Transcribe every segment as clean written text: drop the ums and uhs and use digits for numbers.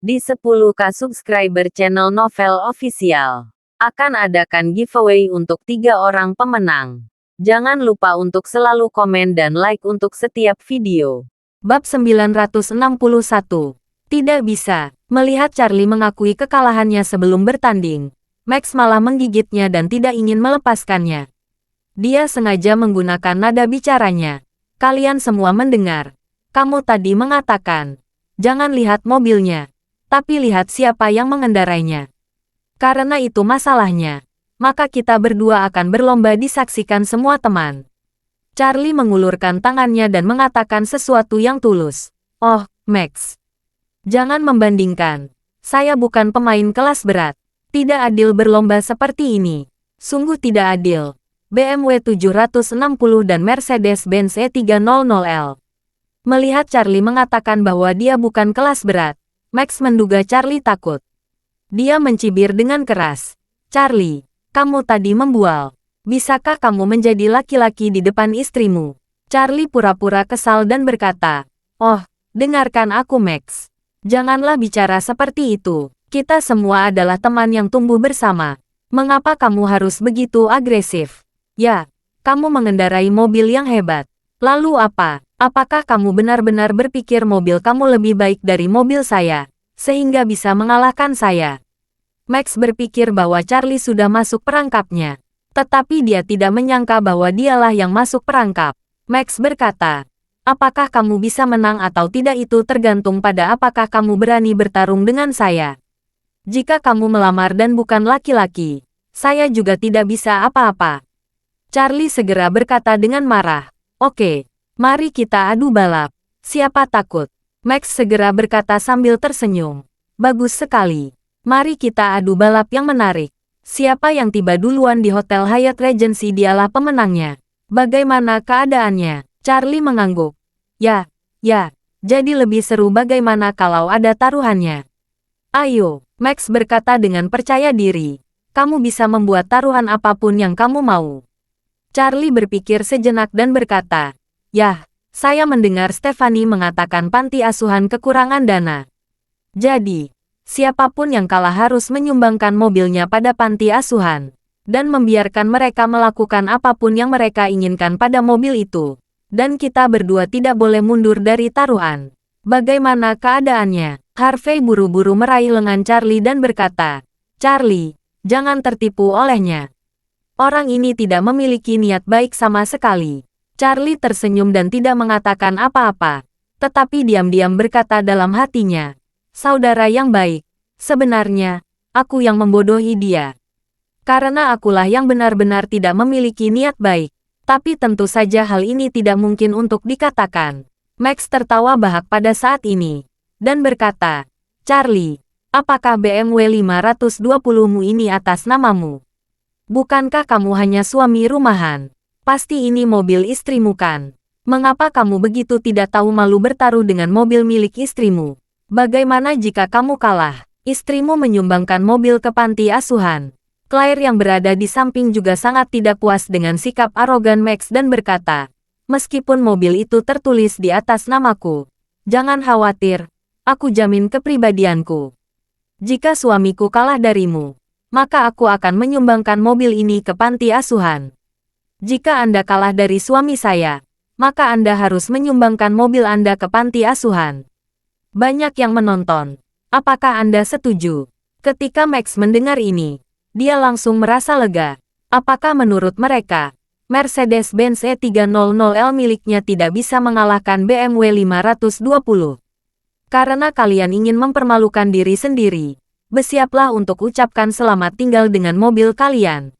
Di 10K subscriber channel Novel Official, akan adakan giveaway untuk 3 orang pemenang. Jangan lupa untuk selalu komen dan like untuk setiap video. Bab 961. Tidak bisa. Melihat Charlie mengakui kekalahannya sebelum bertanding, Max malah menggigitnya dan tidak ingin melepaskannya. Dia sengaja menggunakan nada bicaranya. Kalian semua mendengar. Kamu tadi mengatakan, jangan lihat mobilnya, tapi lihat siapa yang mengendarainya. Karena itu masalahnya, maka kita berdua akan berlomba disaksikan semua teman. Charlie mengulurkan tangannya dan mengatakan sesuatu yang tulus. Oh, Max. Jangan membandingkan. Saya bukan pemain kelas berat. Tidak adil berlomba seperti ini. Sungguh tidak adil. BMW 760 dan Mercedes-Benz E300L. Melihat Charlie mengatakan bahwa dia bukan kelas berat, Max menduga Charlie takut. Dia mencibir dengan keras. Charlie, kamu tadi membual. Bisakah kamu menjadi laki-laki di depan istrimu? Charlie pura-pura kesal dan berkata, oh, dengarkan aku Max. Janganlah bicara seperti itu. Kita semua adalah teman yang tumbuh bersama. Mengapa kamu harus begitu agresif? Ya, kamu mengendarai mobil yang hebat. Lalu apa? Apakah kamu benar-benar berpikir mobil kamu lebih baik dari mobil saya, sehingga bisa mengalahkan saya? Max berpikir bahwa Charlie sudah masuk perangkapnya. Tetapi dia tidak menyangka bahwa dialah yang masuk perangkap. Max berkata, apakah kamu bisa menang atau tidak itu tergantung pada apakah kamu berani bertarung dengan saya. Jika kamu melamar dan bukan laki-laki, saya juga tidak bisa apa-apa. Charlie segera berkata dengan marah, oke, mari kita adu balap. Siapa takut? Max segera berkata sambil tersenyum. Bagus sekali. Mari kita adu balap yang menarik. Siapa yang tiba duluan di Hotel Hyatt Regency dialah pemenangnya. Bagaimana keadaannya? Charlie mengangguk. Ya, jadi lebih seru bagaimana kalau ada taruhannya. Ayo, Max berkata dengan percaya diri. Kamu bisa membuat taruhan apapun yang kamu mau. Charlie berpikir sejenak dan berkata, yah, saya mendengar Stephanie mengatakan panti asuhan kekurangan dana. Jadi, siapapun yang kalah harus menyumbangkan mobilnya pada panti asuhan, dan membiarkan mereka melakukan apapun yang mereka inginkan pada mobil itu. Dan kita berdua tidak boleh mundur dari taruhan. Bagaimana keadaannya? Harvey buru-buru meraih lengan Charlie dan berkata, Charlie, jangan tertipu olehnya. Orang ini tidak memiliki niat baik sama sekali. Charlie tersenyum dan tidak mengatakan apa-apa, tetapi diam-diam berkata dalam hatinya, saudara yang baik, sebenarnya, aku yang membodohi dia. Karena akulah yang benar-benar tidak memiliki niat baik. Tapi tentu saja hal ini tidak mungkin untuk dikatakan. Max tertawa bahak pada saat ini, dan berkata, Charlie, apakah BMW 520mu ini atas namamu? Bukankah kamu hanya suami rumahan? Pasti ini mobil istrimu kan? Mengapa kamu begitu tidak tahu malu bertaruh dengan mobil milik istrimu? Bagaimana jika kamu kalah? Istrimu menyumbangkan mobil ke panti asuhan. Claire yang berada di samping juga sangat tidak puas dengan sikap arogan Max dan berkata, meskipun mobil itu tertulis di atas namaku, jangan khawatir, aku jamin kepribadianku. Jika suamiku kalah darimu, maka aku akan menyumbangkan mobil ini ke panti asuhan. Jika Anda kalah dari suami saya, maka Anda harus menyumbangkan mobil Anda ke panti asuhan. Banyak yang menonton. Apakah Anda setuju? Ketika Max mendengar ini, dia langsung merasa lega. Apakah menurut mereka, Mercedes-Benz E300L miliknya tidak bisa mengalahkan BMW 520? Karena kalian ingin mempermalukan diri sendiri, bersiaplah untuk ucapkan selamat tinggal dengan mobil kalian.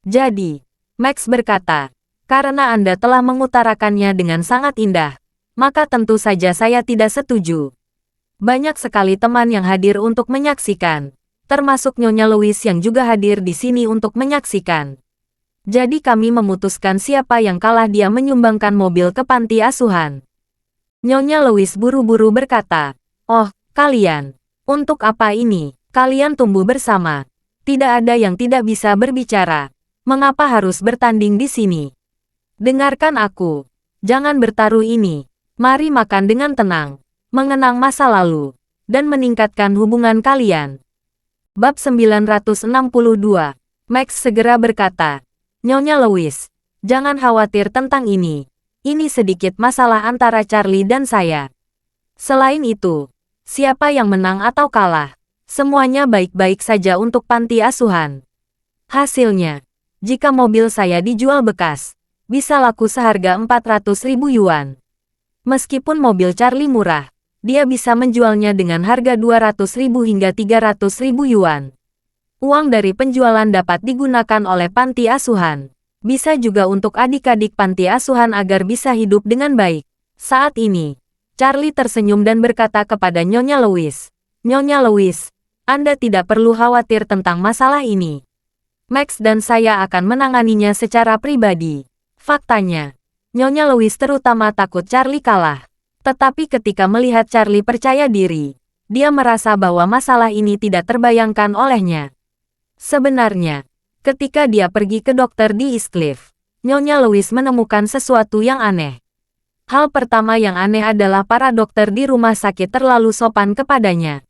Jadi, Max berkata, karena Anda telah mengutarakannya dengan sangat indah, maka tentu saja saya tidak setuju. Banyak sekali teman yang hadir untuk menyaksikan, termasuk Nyonya Louis yang juga hadir di sini untuk menyaksikan. Jadi kami memutuskan siapa yang kalah dia menyumbangkan mobil ke panti asuhan. Nyonya Louis buru-buru berkata, oh, kalian, untuk apa ini? Kalian tumbuh bersama. Tidak ada yang tidak bisa berbicara. Mengapa harus bertanding di sini? Dengarkan aku. Jangan bertaruh ini. Mari makan dengan tenang. Mengenang masa lalu. dan meningkatkan hubungan kalian. Bab 962. Max segera berkata, "Nyonya Louise, jangan khawatir tentang ini. Ini sedikit masalah antara Charlie dan saya. Selain itu, siapa yang menang atau kalah, semuanya baik-baik saja untuk panti asuhan. Hasilnya, jika mobil saya dijual bekas, bisa laku seharga 400.000 yuan. Meskipun mobil Charlie murah, dia bisa menjualnya dengan harga 200.000 hingga 300.000 yuan. Uang dari penjualan dapat digunakan oleh panti asuhan. Bisa juga untuk adik-adik panti asuhan agar bisa hidup dengan baik." Saat ini, Charlie tersenyum dan berkata kepada Nyonya Louise, "Nyonya Louise, Anda tidak perlu khawatir tentang masalah ini. Max dan saya akan menanganinya secara pribadi." Faktanya, Nyonya Louise terutama takut Charlie kalah. Tetapi ketika melihat Charlie percaya diri, dia merasa bahwa masalah ini tidak terbayangkan olehnya. Sebenarnya, ketika dia pergi ke dokter di Eastcliff, Nyonya Louise menemukan sesuatu yang aneh. Hal pertama yang aneh adalah para dokter di rumah sakit terlalu sopan kepadanya.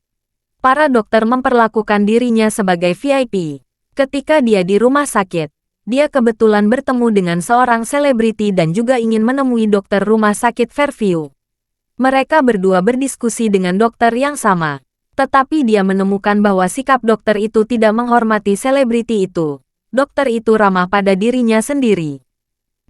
Para dokter memperlakukan dirinya sebagai VIP. Ketika dia di rumah sakit, dia kebetulan bertemu dengan seorang selebriti dan juga ingin menemui dokter rumah sakit Fairview. Mereka berdua berdiskusi dengan dokter yang sama, tetapi dia menemukan bahwa sikap dokter itu tidak menghormati selebriti itu. Dokter itu ramah pada dirinya sendiri.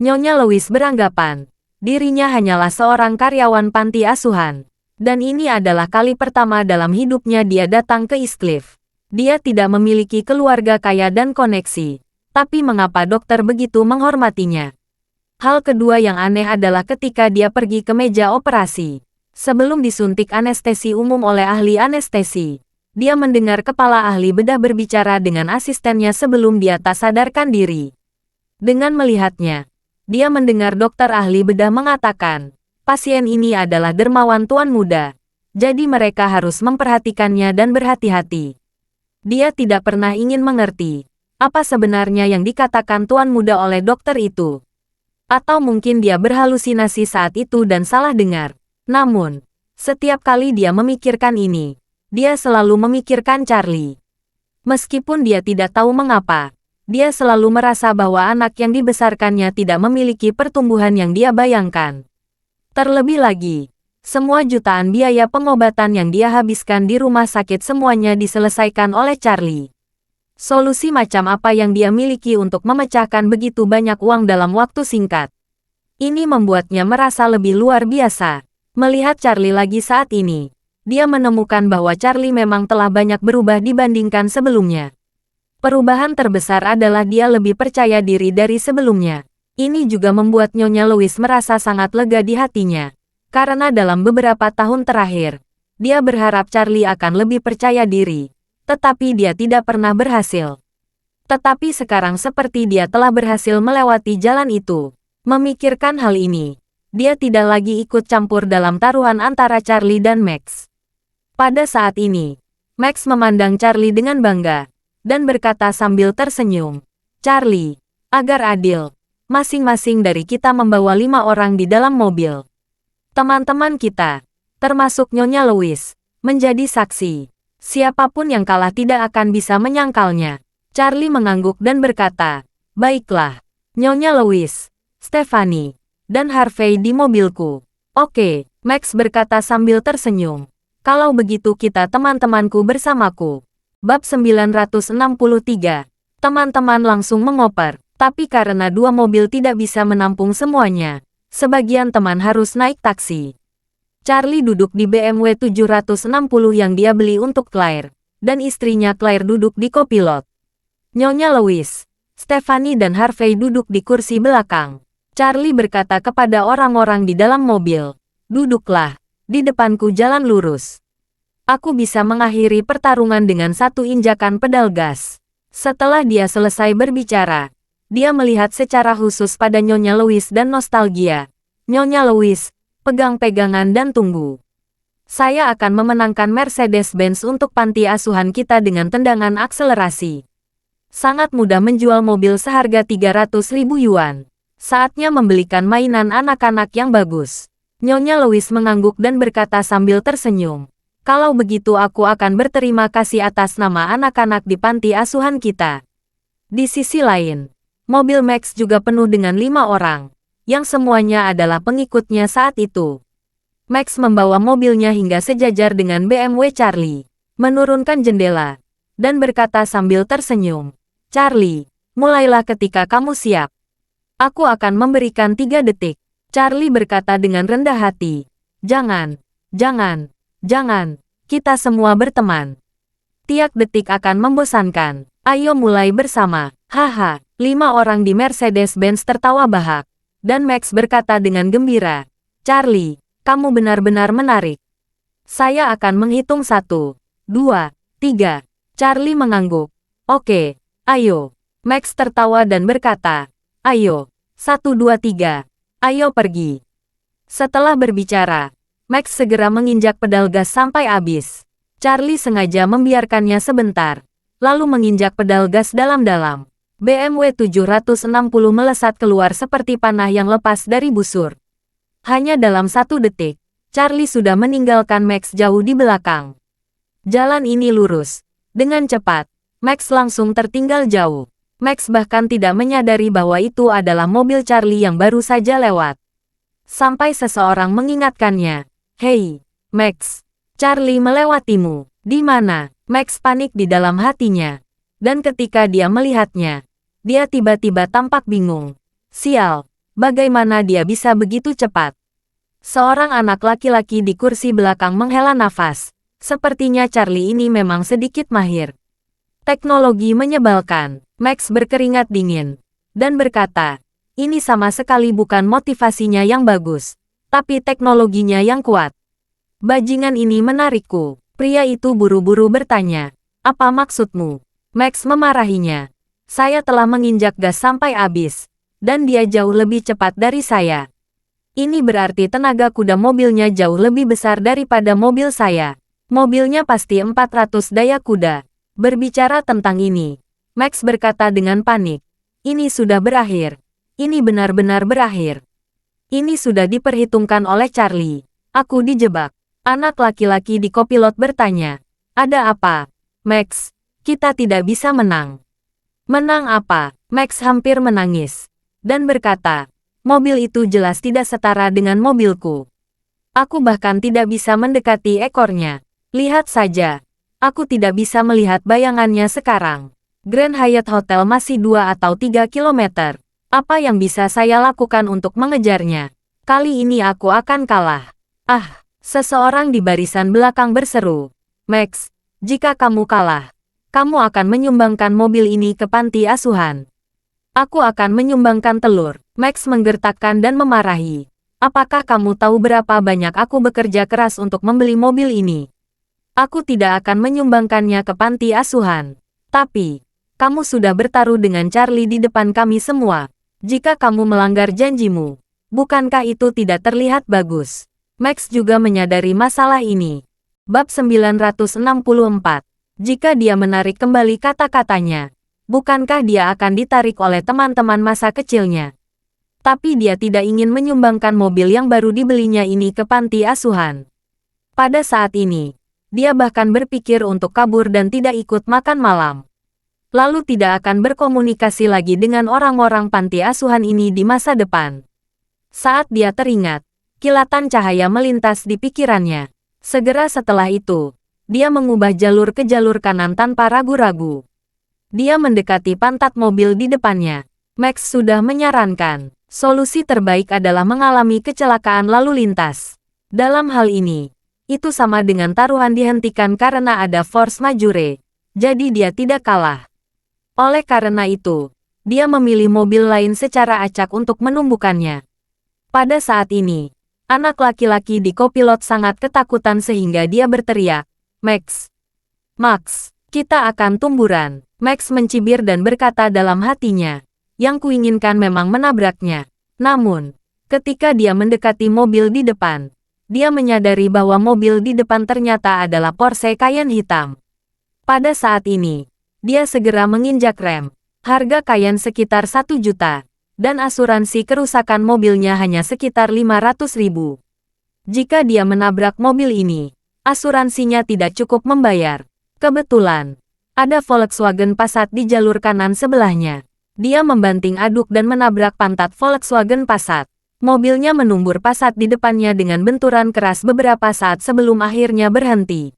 Nyonya Louise beranggapan, dirinya hanyalah seorang karyawan panti asuhan. Dan ini adalah kali pertama dalam hidupnya dia datang ke Eastcliff. Dia tidak memiliki keluarga kaya dan koneksi, tapi mengapa dokter begitu menghormatinya? Hal kedua yang aneh adalah ketika dia pergi ke meja operasi. Sebelum disuntik anestesi umum oleh ahli anestesi, dia mendengar kepala ahli bedah berbicara dengan asistennya sebelum dia tak sadarkan diri. Dengan melihatnya, dia mendengar dokter ahli bedah mengatakan, "Pasien ini adalah dermawan tuan muda, jadi mereka harus memperhatikannya dan berhati-hati." Dia tidak pernah ingin mengerti apa sebenarnya yang dikatakan tuan muda oleh dokter itu. Atau mungkin dia berhalusinasi saat itu dan salah dengar. Namun, setiap kali dia memikirkan ini, dia selalu memikirkan Charlie. Meskipun dia tidak tahu mengapa, dia selalu merasa bahwa anak yang dibesarkannya tidak memiliki pertumbuhan yang dia bayangkan. Terlebih lagi, semua jutaan biaya pengobatan yang dia habiskan di rumah sakit semuanya diselesaikan oleh Charlie. Solusi macam apa yang dia miliki untuk memecahkan begitu banyak uang dalam waktu singkat? Ini membuatnya merasa lebih luar biasa. Melihat Charlie lagi saat ini, dia menemukan bahwa Charlie memang telah banyak berubah dibandingkan sebelumnya. Perubahan terbesar adalah dia lebih percaya diri dari sebelumnya. Ini juga membuat Nyonya Louise merasa sangat lega di hatinya. Karena dalam beberapa tahun terakhir, dia berharap Charlie akan lebih percaya diri. Tetapi dia tidak pernah berhasil. Tetapi sekarang seperti dia telah berhasil melewati jalan itu. Memikirkan hal ini, dia tidak lagi ikut campur dalam taruhan antara Charlie dan Max. Pada saat ini, Max memandang Charlie dengan bangga, dan berkata sambil tersenyum, "Charlie, agar adil, masing-masing dari kita membawa 5 orang di dalam mobil. Teman-teman kita, termasuk Nyonya Louise, menjadi saksi. Siapapun yang kalah tidak akan bisa menyangkalnya." Charlie mengangguk dan berkata, "Baiklah, Nyonya Louise, Stephanie, dan Harvey di mobilku." "Oke," Max berkata sambil tersenyum. "Kalau begitu kita teman-temanku bersamaku." Bab 963. Teman-teman langsung mengoper, tapi karena 2 mobil tidak bisa menampung semuanya, sebagian teman harus naik taksi. Charlie duduk di BMW 760 yang dia beli untuk Claire, dan istrinya Claire duduk di kopilot. Nyonya Louise, Stephanie dan Harvey duduk di kursi belakang. Charlie berkata kepada orang-orang di dalam mobil, "Duduklah, di depanku jalan lurus. Aku bisa mengakhiri pertarungan dengan 1 injakan pedal gas." Setelah dia selesai berbicara, dia melihat secara khusus pada Nyonya Louise dan nostalgia. "Nyonya Louise, pegang pegangan dan tunggu. Saya akan memenangkan Mercedes-Benz untuk panti asuhan kita dengan tendangan akselerasi. Sangat mudah menjual mobil seharga 300.000 yuan. Saatnya membelikan mainan anak-anak yang bagus." Nyonya Louise mengangguk dan berkata sambil tersenyum, Kalau begitu aku akan berterima kasih atas nama anak-anak di panti asuhan kita. Di sisi lain, mobil Max juga penuh dengan 5 orang, yang semuanya adalah pengikutnya saat itu. Max membawa mobilnya hingga sejajar dengan BMW Charlie, menurunkan jendela, dan berkata sambil tersenyum, "Charlie, mulailah ketika kamu siap. Aku akan memberikan 3 detik." Charlie berkata dengan rendah hati, "Jangan, jangan, jangan, kita semua berteman. Tiap detik akan membosankan. Ayo mulai bersama." Haha, 5 orang di Mercedes-Benz tertawa bahak. Dan Max berkata dengan gembira, "Charlie, kamu benar-benar menarik. Saya akan menghitung 1, 2, 3. Charlie mengangguk. "Oke, ayo." Max tertawa dan berkata, "Ayo, 1, 2, 3. Ayo pergi." Setelah berbicara, Max segera menginjak pedal gas sampai habis. Charlie sengaja membiarkannya sebentar, lalu menginjak pedal gas dalam-dalam. BMW 760 melesat keluar seperti panah yang lepas dari busur. Hanya dalam 1 detik, Charlie sudah meninggalkan Max jauh di belakang. Jalan ini lurus. Dengan cepat, Max langsung tertinggal jauh. Max bahkan tidak menyadari bahwa itu adalah mobil Charlie yang baru saja lewat. Sampai seseorang mengingatkannya, "Hei, Max, Charlie melewatimu." "Di mana?" Max panik di dalam hatinya. Dan ketika dia melihatnya, dia tiba-tiba tampak bingung. Sial, bagaimana dia bisa begitu cepat? Seorang anak laki-laki di kursi belakang menghela nafas. Sepertinya Charlie ini memang sedikit mahir. Teknologi menyebalkan. Max berkeringat dingin dan berkata, "Ini sama sekali bukan motivasinya yang bagus, tapi teknologinya yang kuat. Bajingan ini menarikku." Pria itu buru-buru bertanya, "Apa maksudmu?" Max memarahinya. "Saya telah menginjak gas sampai habis, dan dia jauh lebih cepat dari saya. Ini berarti tenaga kuda mobilnya jauh lebih besar daripada mobil saya. Mobilnya pasti 400 daya kuda." Berbicara tentang ini, Max berkata dengan panik, "Ini sudah berakhir. Ini benar-benar berakhir. Ini sudah diperhitungkan oleh Charlie. Aku dijebak." Anak laki-laki di kopilot bertanya, "Ada apa, Max? Kita tidak bisa menang." "Menang apa?" Max hampir menangis dan berkata, "Mobil itu jelas tidak setara dengan mobilku. Aku bahkan tidak bisa mendekati ekornya. Lihat saja, aku tidak bisa melihat bayangannya sekarang. Grand Hyatt Hotel masih 2 atau 3 kilometer. Apa yang bisa saya lakukan untuk mengejarnya? Kali ini aku akan kalah." "Ah!" Seseorang di barisan belakang berseru, "Max, jika kamu kalah, kamu akan menyumbangkan mobil ini ke panti asuhan." "Aku akan menyumbangkan telur." Max menggertakkan dan memarahi. "Apakah kamu tahu berapa banyak aku bekerja keras untuk membeli mobil ini? Aku tidak akan menyumbangkannya ke panti asuhan. Tapi, kamu sudah bertaruh dengan Charlie di depan kami semua. Jika kamu melanggar janjimu, bukankah itu tidak terlihat bagus?" Max juga menyadari masalah ini. Bab 964. Jika dia menarik kembali kata-katanya, bukankah dia akan ditarik oleh teman-teman masa kecilnya? Tapi dia tidak ingin menyumbangkan mobil yang baru dibelinya ini ke panti asuhan. Pada saat ini, dia bahkan berpikir untuk kabur dan tidak ikut makan malam. Lalu tidak akan berkomunikasi lagi dengan orang-orang panti asuhan ini di masa depan. Saat dia teringat, kilatan cahaya melintas di pikirannya. Segera setelah itu, dia mengubah jalur ke jalur kanan tanpa ragu-ragu. Dia mendekati pantat mobil di depannya. Max sudah menyarankan, solusi terbaik adalah mengalami kecelakaan lalu lintas. Dalam hal ini, itu sama dengan taruhan dihentikan karena ada force majeure, jadi dia tidak kalah. Oleh karena itu, dia memilih mobil lain secara acak untuk menumbukannya. Pada saat ini, anak laki-laki di kopilot sangat ketakutan sehingga dia berteriak, "Max! Max, kita akan tumburan." Max mencibir dan berkata dalam hatinya, "Yang kuinginkan memang menabraknya." Namun, ketika dia mendekati mobil di depan, dia menyadari bahwa mobil di depan ternyata adalah Porsche Cayenne hitam. Pada saat ini, dia segera menginjak rem. Harga Cayenne sekitar 1 juta, dan asuransi kerusakan mobilnya hanya sekitar 500.000. Jika dia menabrak mobil ini, Asuransinya tidak cukup membayar. Kebetulan, ada Volkswagen Passat di jalur kanan sebelahnya. Dia membanting aduk dan menabrak pantat Volkswagen Passat. Mobilnya menumbur Passat di depannya dengan benturan keras beberapa saat sebelum akhirnya berhenti.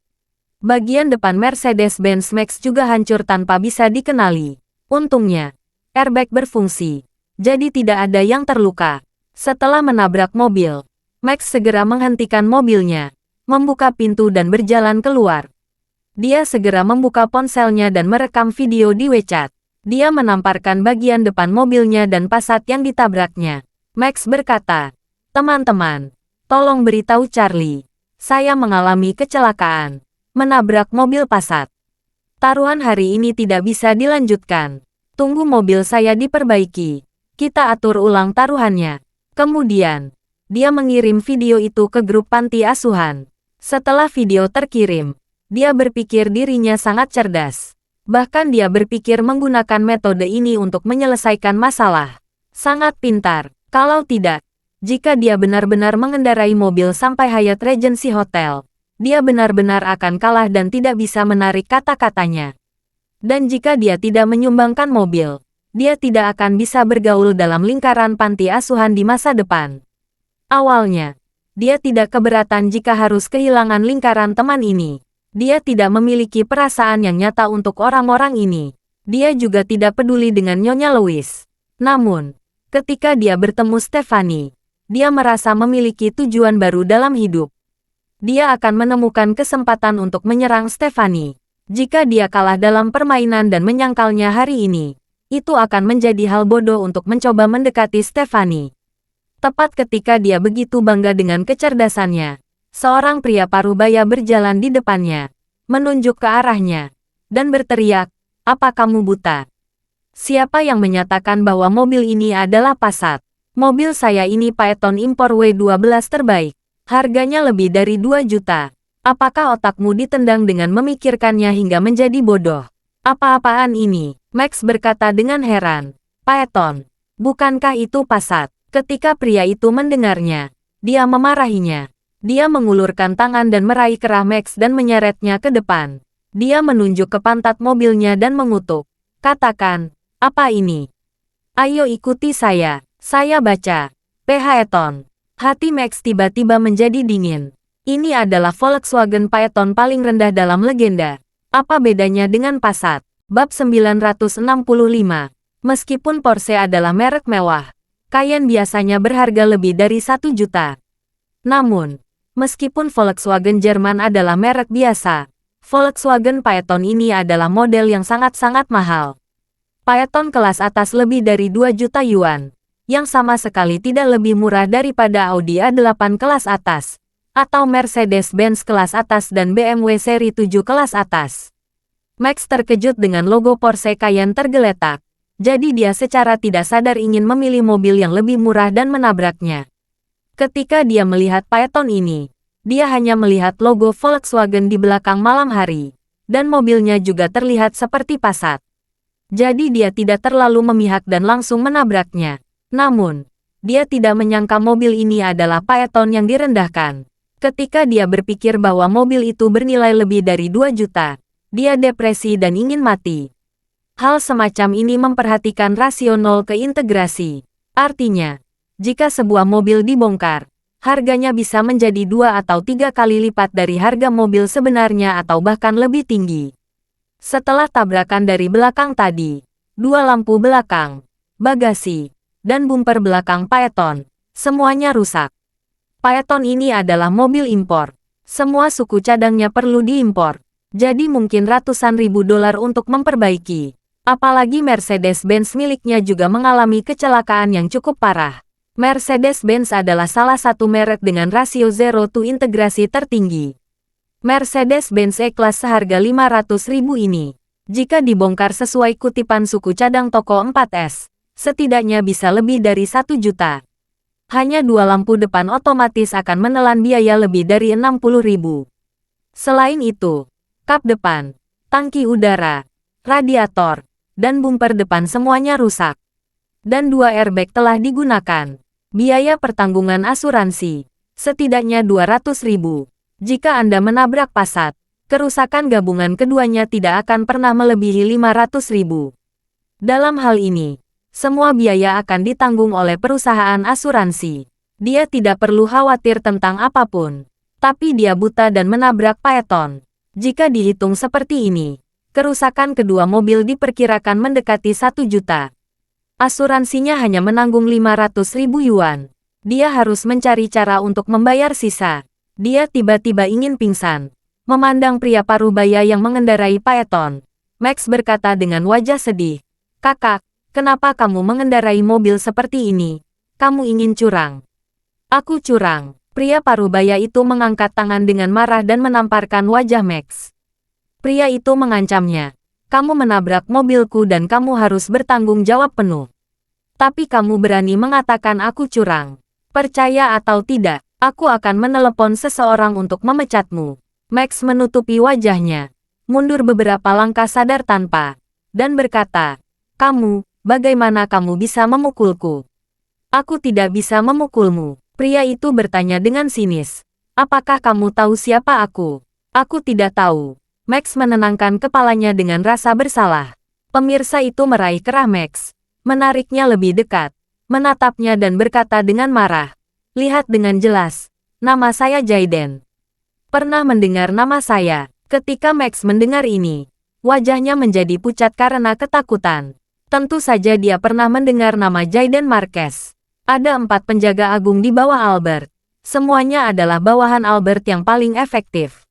Bagian depan Mercedes-Benz Max juga hancur tanpa bisa dikenali. Untungnya, airbag berfungsi, jadi tidak ada yang terluka. Setelah menabrak mobil, Max segera menghentikan mobilnya, membuka pintu dan berjalan keluar. Dia segera membuka ponselnya dan merekam video di WeChat. Dia menamparkan bagian depan mobilnya dan Passat yang ditabraknya. Max berkata, "Teman-teman, tolong beritahu Charlie. Saya mengalami kecelakaan, menabrak mobil Passat. Taruhan hari ini tidak bisa dilanjutkan. Tunggu mobil saya diperbaiki. Kita atur ulang taruhannya." Kemudian, dia mengirim video itu ke grup panti asuhan. Setelah video terkirim, dia berpikir dirinya sangat cerdas. Bahkan dia berpikir menggunakan metode ini untuk menyelesaikan masalah. Sangat pintar. Kalau tidak, jika dia benar-benar mengendarai mobil sampai Hyatt Regency Hotel, dia benar-benar akan kalah dan tidak bisa menarik kata-katanya. Dan jika dia tidak menyumbangkan mobil, dia tidak akan bisa bergaul dalam lingkaran panti asuhan di masa depan. Awalnya, dia tidak keberatan jika harus kehilangan lingkaran teman ini. Dia tidak memiliki perasaan yang nyata untuk orang-orang ini. Dia juga tidak peduli dengan Nyonya Louise. Namun, ketika dia bertemu Stephanie, dia merasa memiliki tujuan baru dalam hidup. Dia akan menemukan kesempatan untuk menyerang Stephanie. Jika dia kalah dalam permainan dan menyangkalnya hari ini, itu akan menjadi hal bodoh untuk mencoba mendekati Stephanie. Tepat ketika dia begitu bangga dengan kecerdasannya, seorang pria parubaya berjalan di depannya, menunjuk ke arahnya, dan berteriak, "Apa kamu buta? Siapa yang menyatakan bahwa mobil ini adalah Passat? Mobil saya ini Phaeton impor W12 terbaik. Harganya lebih dari 2 juta. Apakah otakmu ditendang dengan memikirkannya hingga menjadi bodoh? Apa-apaan ini?" Max berkata dengan heran. "Phaeton, bukankah itu Passat?" Ketika pria itu mendengarnya, dia memarahinya. Dia mengulurkan tangan dan meraih kerah Max dan menyeretnya ke depan. Dia menunjuk ke pantat mobilnya dan mengutuk. "Katakan, apa ini? Ayo ikuti saya baca. Phaeton." Hati Max tiba-tiba menjadi dingin. Ini adalah Volkswagen Phaeton paling rendah dalam legenda. Apa bedanya dengan Passat? Bab 965. Meskipun Porsche adalah merek mewah, Cayenne biasanya berharga lebih dari 1 juta. Namun, meskipun Volkswagen Jerman adalah merek biasa, Volkswagen Phaeton ini adalah model yang sangat-sangat mahal. Phaeton kelas atas lebih dari 2 juta yuan, yang sama sekali tidak lebih murah daripada Audi A8 kelas atas, atau Mercedes-Benz kelas atas dan BMW seri 7 kelas atas. Max terkejut dengan logo Porsche Cayenne tergeletak. Jadi dia secara tidak sadar ingin memilih mobil yang lebih murah dan menabraknya. Ketika dia melihat Phaeton ini, dia hanya melihat logo Volkswagen di belakang malam hari, dan mobilnya juga terlihat seperti Passat. Jadi dia tidak terlalu memihak dan langsung menabraknya. Namun, dia tidak menyangka mobil ini adalah Phaeton yang direndahkan. Ketika dia berpikir bahwa mobil itu bernilai lebih dari 2 juta, dia depresi dan ingin mati. Hal semacam ini memperhatikan rasio 0 ke integrasi. Artinya, jika sebuah mobil dibongkar, harganya bisa menjadi 2 atau 3 kali lipat dari harga mobil sebenarnya atau bahkan lebih tinggi. Setelah tabrakan dari belakang tadi, 2 lampu belakang, bagasi, dan bumper belakang Phaeton, semuanya rusak. Phaeton ini adalah mobil impor. Semua suku cadangnya perlu diimpor. Jadi mungkin ratusan ribu dolar untuk memperbaiki. Apalagi Mercedes-Benz miliknya juga mengalami kecelakaan yang cukup parah. Mercedes-Benz adalah salah satu merek dengan rasio zero to integrasi tertinggi. Mercedes-Benz E-Class seharga 500.000 ini, jika dibongkar sesuai kutipan suku cadang toko 4S, setidaknya bisa lebih dari 1 juta. Hanya 2 lampu depan otomatis akan menelan biaya lebih dari 60.000. Selain itu, kap depan, tangki udara, radiator, dan bumper depan semuanya rusak. Dan 2 airbag telah digunakan. Biaya pertanggungan asuransi, setidaknya 200.000. Jika Anda menabrak Passat, kerusakan gabungan keduanya tidak akan pernah melebihi 500.000. Dalam hal ini, semua biaya akan ditanggung oleh perusahaan asuransi. Dia tidak perlu khawatir tentang apapun. Tapi dia buta dan menabrak Phaeton. Jika dihitung seperti ini, kerusakan kedua mobil diperkirakan mendekati 1 juta. Asuransinya hanya menanggung 500.000 yuan. Dia harus mencari cara untuk membayar sisa. Dia tiba-tiba ingin pingsan. Memandang pria parubaya yang mengendarai Phaeton, Max berkata dengan wajah sedih. Kakak, kenapa kamu mengendarai mobil seperti ini? Kamu ingin curang. Aku curang. Pria parubaya itu mengangkat tangan dengan marah dan menamparkan wajah Max. Pria itu mengancamnya. Kamu menabrak mobilku dan kamu harus bertanggung jawab penuh. Tapi kamu berani mengatakan aku curang. Percaya atau tidak, aku akan menelepon seseorang untuk memecatmu. Max menutupi wajahnya, mundur beberapa langkah sadar tanpa, dan berkata, kamu, bagaimana kamu bisa memukulku? Aku tidak bisa memukulmu. Pria itu bertanya dengan sinis. Apakah kamu tahu siapa aku? Aku tidak tahu. Max menenangkan kepalanya dengan rasa bersalah. Pemirsa itu meraih kerah Max, menariknya lebih dekat, menatapnya dan berkata dengan marah. Lihat dengan jelas, nama saya Jaiden. Pernah mendengar nama saya? Ketika Max mendengar ini, wajahnya menjadi pucat karena ketakutan. Tentu saja dia pernah mendengar nama Jaiden Marquez. Ada 4 penjaga agung di bawah Albert. Semuanya adalah bawahan Albert yang paling efektif.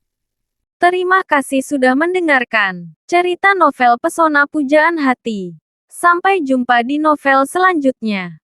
Terima kasih sudah mendengarkan cerita novel Pesona Pujaan Hati. Sampai jumpa di novel selanjutnya.